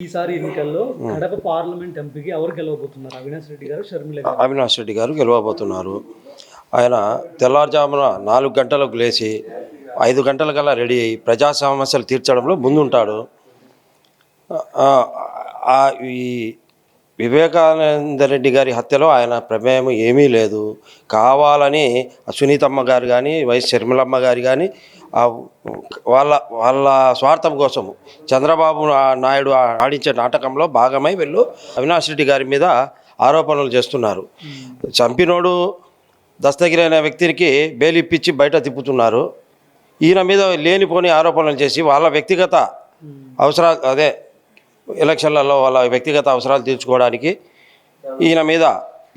ఈసారి ఎన్నికల్లో కడప పార్లమెంట్ ఎంపీకి ఎవరు గెలవబోతున్నారు? అవినాష్ రెడ్డి గారు, షర్మిల గారు? అవినాష్ రెడ్డి గారు గెలవబోతున్నారు. ఆయన తెల్లవారుజామున 4 గంటలకు లేచి 5 గంటలకల్లా రెడీ అయ్యి ప్రజా సమస్యలు తీర్చడంలో ముందుంటాడు. ఈ వివేకానంద రెడ్డి గారి హత్యలో ఆయన ప్రమేయం ఏమీ లేదు. కావాలని సునీతమ్మ గారు కానీ వైఎస్ షర్మిలమ్మ గారు కానీ వాళ్ళ స్వార్థం కోసం చంద్రబాబు నాయుడు ఆడించే నాటకంలో భాగమై వీళ్ళు అవినాష్ రెడ్డి గారి మీద ఆరోపణలు చేస్తున్నారు. చంపినోడు దస్తగిరి అనే వ్యక్తికి బెయిల్ ఇప్పించి బయట తిప్పుతున్నారు. ఈయన మీద లేనిపోని ఆరోపణలు చేసి వాళ్ళ వ్యక్తిగత అవసరాలు ఎలక్షన్లలో వాళ్ళ వ్యక్తిగత అవసరాలు తీర్చుకోవడానికి ఈయన మీద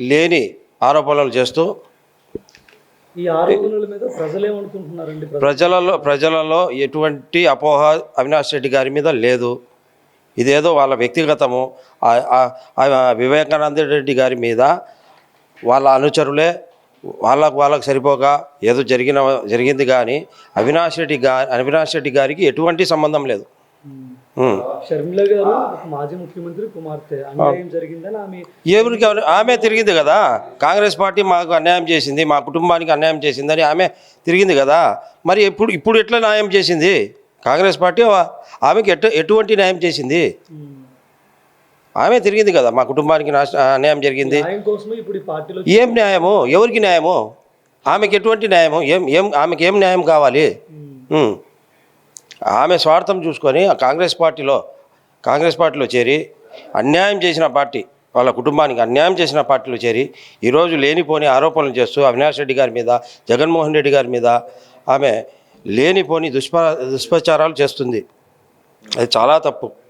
లేని ఆరోపణలు చేస్తూ ఈ ఆరోపణల మీద ప్రజలేమనుకుంటున్నారండి? ప్రజలలో ఎటువంటి అపోహ అవినాష్ రెడ్డి గారి మీద లేదు. ఇదేదో వాళ్ళ వ్యక్తిగతము. వివేకానంద రెడ్డి గారి మీద వాళ్ళ అనుచరులే వాళ్ళకు సరిపోక ఏదో జరిగింది కానీ అవినాష్ రెడ్డి గారికి ఎటువంటి సంబంధం లేదు. షర్మిల గారు మాజీ ముఖ్యమంత్రి కుమార్తె, అన్యాయం జరిగిందని ఆమె తిరిగింది కదా. కాంగ్రెస్ పార్టీ మాకు అన్యాయం చేసింది, మా కుటుంబానికి అన్యాయం చేసిందని ఆమె తిరిగింది కదా. మరి ఇప్పుడు ఎట్లా న్యాయం చేసింది కాంగ్రెస్ పార్టీ? ఆమెకి ఎటువంటి న్యాయం చేసింది? ఆమె తిరిగింది కదా, మా కుటుంబానికి అన్యాయం జరిగింది. ఏం న్యాయము? ఎవరికి న్యాయము? ఆమెకి ఎటువంటి న్యాయము? ఆమెకి ఏం న్యాయం కావాలి? ఆమె స్వార్థం చూసుకొని కాంగ్రెస్ పార్టీలో చేరి అన్యాయం చేసిన పార్టీ, వాళ్ళ కుటుంబానికి అన్యాయం చేసిన పార్టీలో చేరి ఈరోజు లేనిపోని ఆరోపణలు చేస్తూ అవినాష్ రెడ్డి గారి మీద, జగన్మోహన్ రెడ్డి గారి మీద ఆమె లేనిపోని దుష్ప్రచారాలు చేస్తుంది. అది చాలా తప్పు.